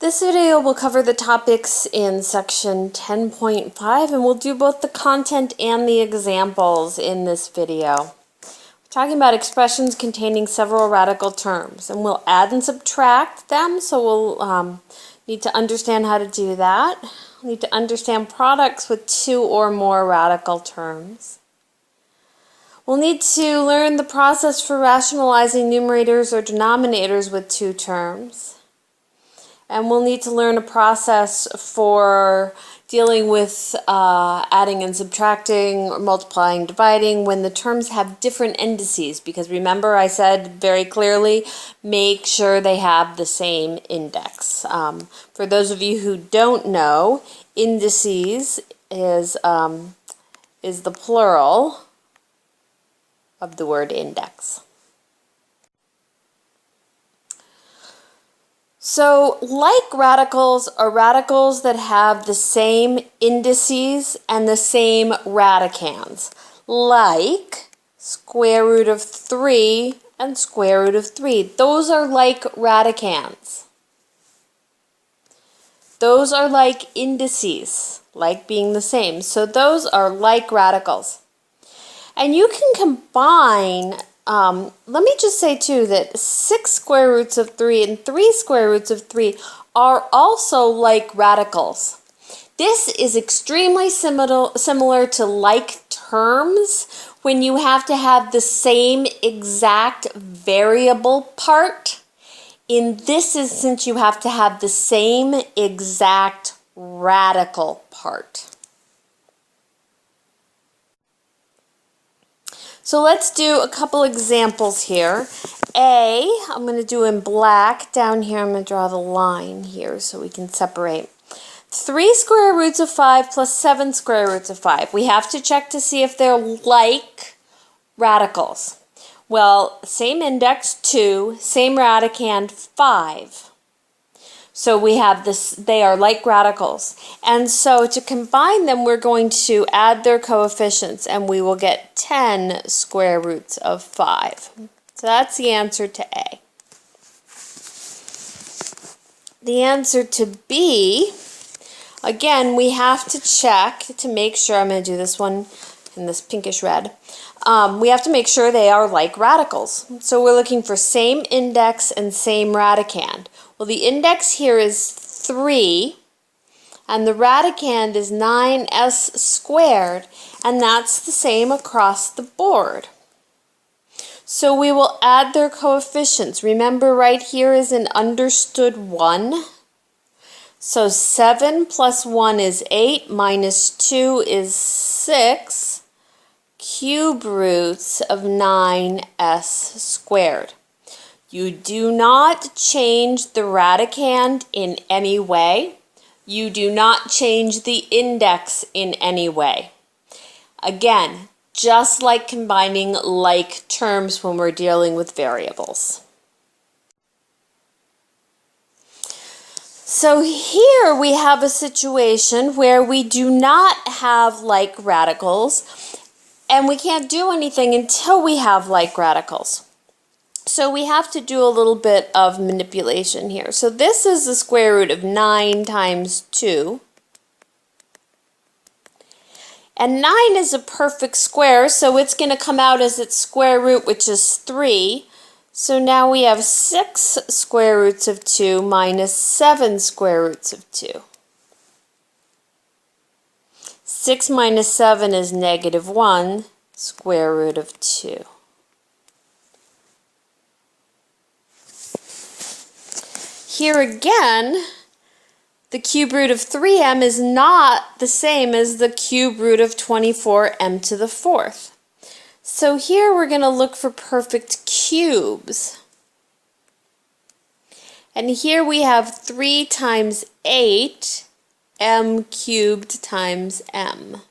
This video will cover the topics in section 10.5 and we'll do both the content and the examples in this video. We're talking about expressions containing several radical terms, and we'll add and subtract them, so we'll need to understand how to do that. We'll need to understand products with two or more radical terms. We'll need to learn the process for rationalizing numerators or denominators with two terms. And we'll need to learn a process for dealing with adding and subtracting, or multiplying, dividing when the terms have different indices. Because remember, I said very clearly, make sure they have the same index. For those of you who don't know, indices is the plural of the word index. So, like radicals are radicals that have the same indices and the same radicands, like square root of 3 and square root of 3. Those are like radicands. Those are like indices, like being the same. So those are like radicals. And you can combine, let me just say too that 6 square roots of 3 and 3 square roots of 3 are also like radicals. This is extremely similar to like terms when you have to have the same exact variable part. In this instance, you have to have the same exact radical part. So let's do a couple examples here. I'm going to do in black. Down here, I'm going to draw the line here so we can separate. 3 square roots of 5 plus 7 square roots of 5. We have to check to see if they're like radicals. Well, same index, 2, same radicand, 5. So we have this, they are like radicals. And so to combine them, we're going to add their coefficients, and we will get 10 square roots of 5. So that's the answer to A. The answer to B, again, we have to check to make sure, I'm going to do this one in this pinkish red. We have to make sure they are like radicals. So we're looking for same index and same radicand. Well, the index here is 3, and the radicand is 9s squared, and that's the same across the board. So we will add their coefficients. Remember, right here is an understood 1. So 7 plus 1 is 8, minus 2 is 6. Cube roots of 9s squared. You do not change the radicand in any way. You do not change the index in any way. Again, just like combining like terms when we're dealing with variables. So here we have a situation where we do not have like radicals, and we can't do anything until we have like radicals. So we have to do a little bit of manipulation here. So this is the square root of 9 times 2. And 9 is a perfect square, so it's going to come out as its square root, which is 3. So now we have 6 square roots of 2 minus 7 square roots of 2. 6 minus 7 is negative 1 square root of 2. Here again, the cube root of 3m is not the same as the cube root of 24m to the 4th. So here we're going to look for perfect cubes. And here we have 3 times 8, m cubed times m.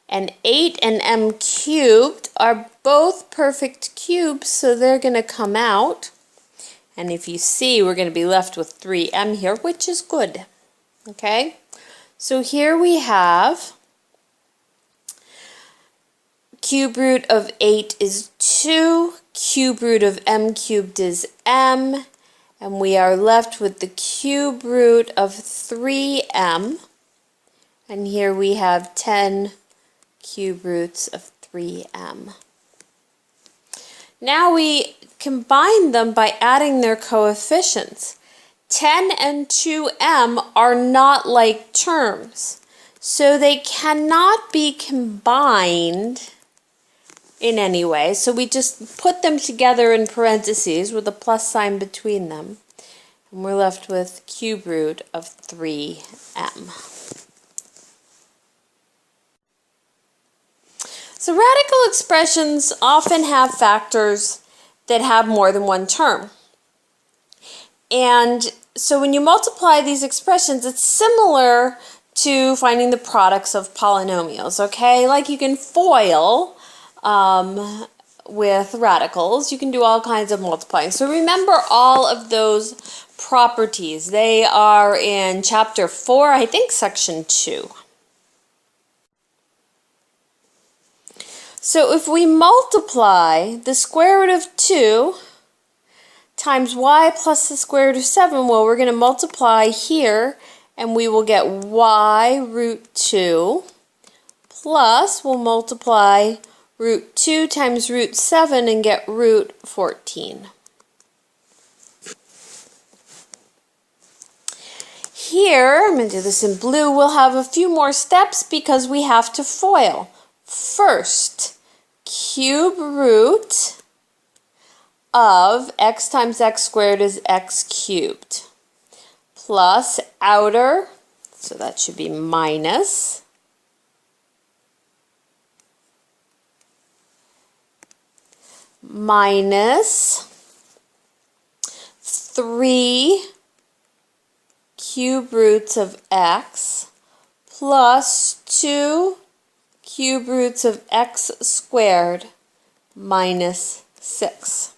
And 8 and m cubed are both perfect cubes, so they're going to come out. And if you see, we're going to be left with 3m here, which is good. Okay? So here we have cube root of 8 is 2, cube root of m cubed is m, And we are left with the cube root of 3m. And here we have 10 cube roots of 3m. Now we combine them by adding their coefficients. 10 and 2m are not like terms, so they cannot be combined in any way. So we just put them together in parentheses with a plus sign between them. And we're left with cube root of 3m. So radical expressions often have factors that have more than one term. And so when you multiply these expressions, it's similar to finding the products of polynomials, okay? Like you can FOIL with radicals. You can do all kinds of multiplying. So remember all of those properties. They are in chapter 4, I think section 2. So if we multiply the square root of 2 times y plus the square root of 7, well, we're going to multiply here, and we will get y root 2 plus, we'll multiply root 2 times root 7 and get root 14. Here, I'm going to do this in blue, we'll have a few more steps because we have to FOIL. First, cube root of x times x squared is x cubed, plus outer, so that should be minus, minus 3 cube roots of x plus 2 cube roots of x squared minus 6.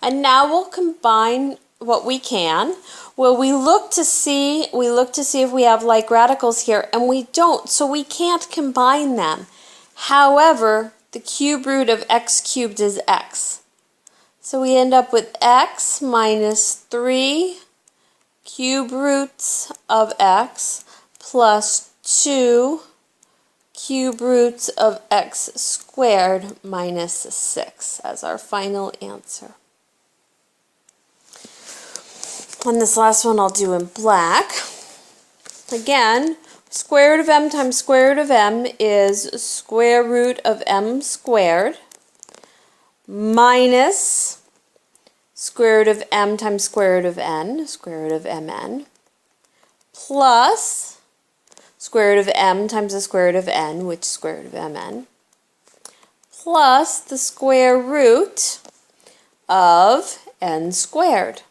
And now we'll combine what we can. Well, we look to see if we have like radicals here, and we don't, so we can't combine them. However, the cube root of x cubed is x. So we end up with x minus 3 cube roots of x plus 2 cube roots of x squared minus 6 as our final answer. On this last one I'll do in black. Again, square root of m times square root of m is square root of m squared minus square root of m times square root of n, square root of mn, plus square root of m times the square root of n, which is square root of mn, plus the square root of n squared.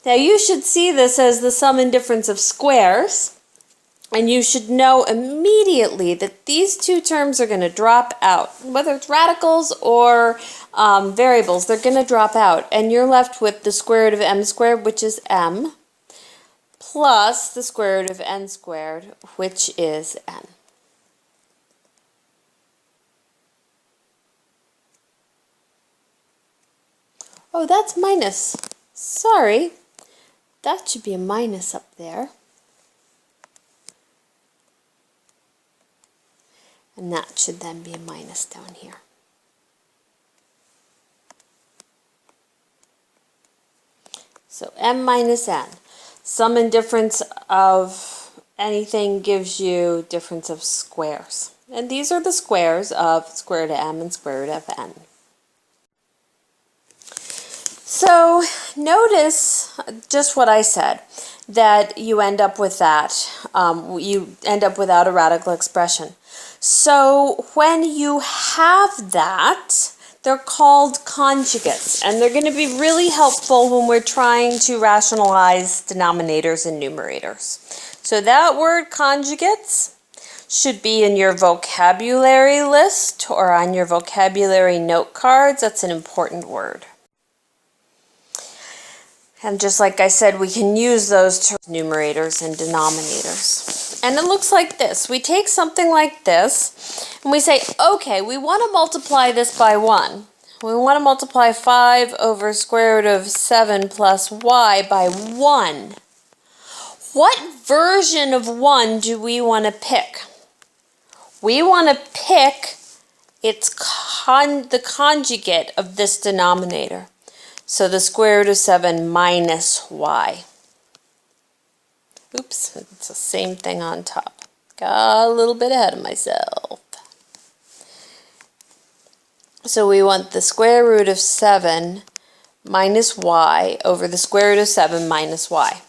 Now you should see this as the sum and difference of squares, and you should know immediately that these two terms are going to drop out. Whether it's radicals or variables, they're going to drop out, and you're left with the square root of m squared, which is m, plus the square root of n squared, which is n. Oh, that's minus. Sorry. That should be a minus up there. And that should then be a minus down here. So m minus n. Sum and difference of anything gives you difference of squares. And these are the squares of square root of m and square root of n. So notice just what I said, that you end up with that. You end up without a radical expression. So when you have that, they're called conjugates, and they're going to be really helpful when we're trying to rationalize denominators and numerators. So that word conjugates should be in your vocabulary list or on your vocabulary note cards. That's an important word. And just like I said, we can use those to numerators and denominators. And it looks like this. We take something like this, and we say, okay, we want to multiply this by 1. we want to multiply 5 over square root of 7 plus y by 1. What version of 1 do we want to pick? We want to pick the conjugate of this denominator. So the square root of 7 minus y. Oops, it's the same thing on top. Got a little bit ahead of myself. So we want the square root of 7 minus y over the square root of 7 minus y.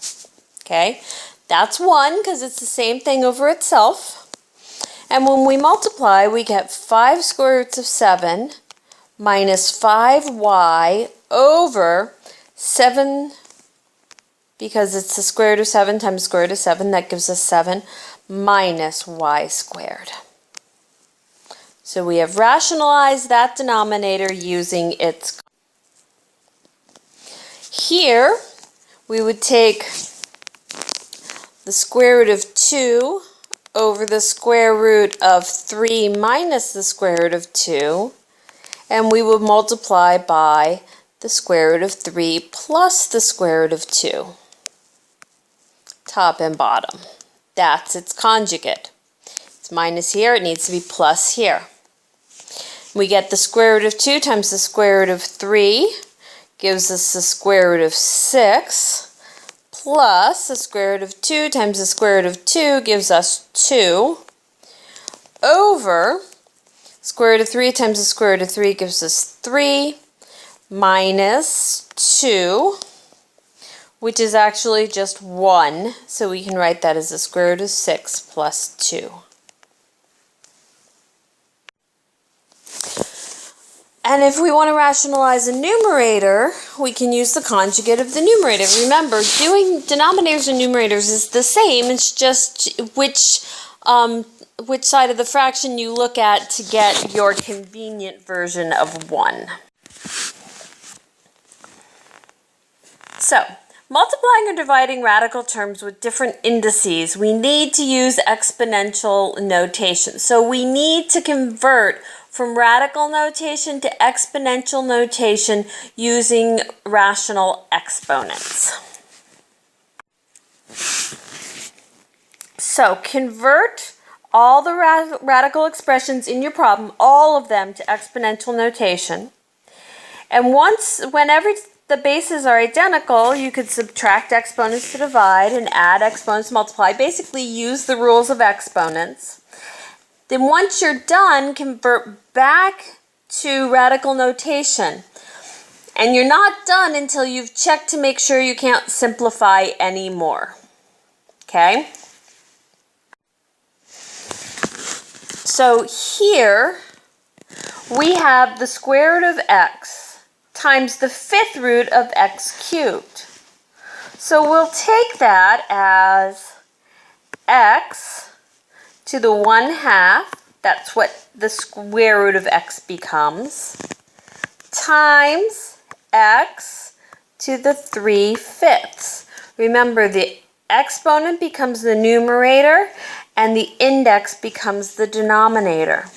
Okay, that's 1 because it's the same thing over itself. And when we multiply, we get 5 square roots of 7 minus 5y over 7, because it's the square root of 7 times the square root of 7, that gives us 7 minus y squared. So we have rationalized that denominator using its. Here, we would take the square root of 2 over the square root of 3 minus the square root of 2, and we would multiply by the square root of 3 plus the square root of 2. Top and bottom. That's its conjugate. It's minus here, it needs to be plus here. We get the square root of 2 times the square root of 3 gives us the square root of 6. Plus the square root of 2 times the square root of 2 gives us 2 over square root of 3 times the square root of 3 gives us 3 minus 2, which is actually just 1. So we can write that as the square root of 6 plus 2. And if we want to rationalize a numerator, we can use the conjugate of the numerator. Remember, doing denominators and numerators is the same. It's just which side of the fraction you look at to get your convenient version of 1. So, multiplying or dividing radical terms with different indices, we need to use exponential notation. So we need to convert from radical notation to exponential notation using rational exponents. So convert all the radical expressions in your problem, all of them, to exponential notation. And whenever the bases are identical, you could subtract exponents to divide and add exponents to multiply. Basically use the rules of exponents. Then once you're done, convert back to radical notation. And you're not done until you've checked to make sure you can't simplify anymore. Okay? So here we have the square root of x times the 5th root of x cubed. So we'll take that as x to the 1/2, that's what the square root of x becomes, times x to the 3/5. Remember, the exponent becomes the numerator and the index becomes the denominator.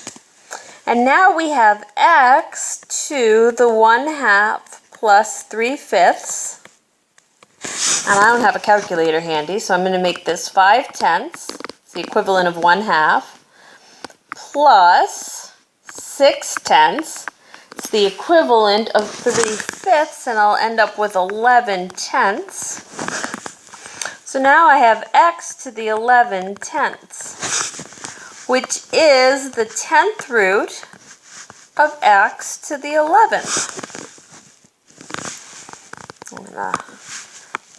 And now we have x to the 1/2 plus 3/5. And I don't have a calculator handy, so I'm going to make this 5/10. It's the equivalent of 1/2 plus 6/10. It's the equivalent of 3/5, and I'll end up with 11/10. So now I have x to the 11/10, which is the 10th root of x to the 11th. I'm going to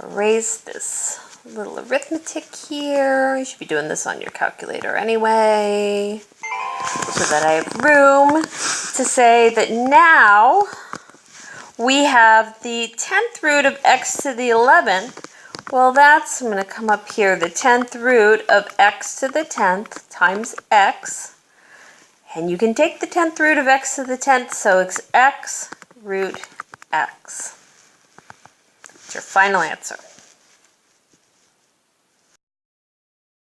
erase this little arithmetic here. You should be doing this on your calculator anyway, so that I have room to say that now we have the 10th root of x to the 11th. Well, I'm going to come up here, the 10th root of x to the 10th times x. And you can take the 10th root of x to the 10th, so it's x root x. That's your final answer.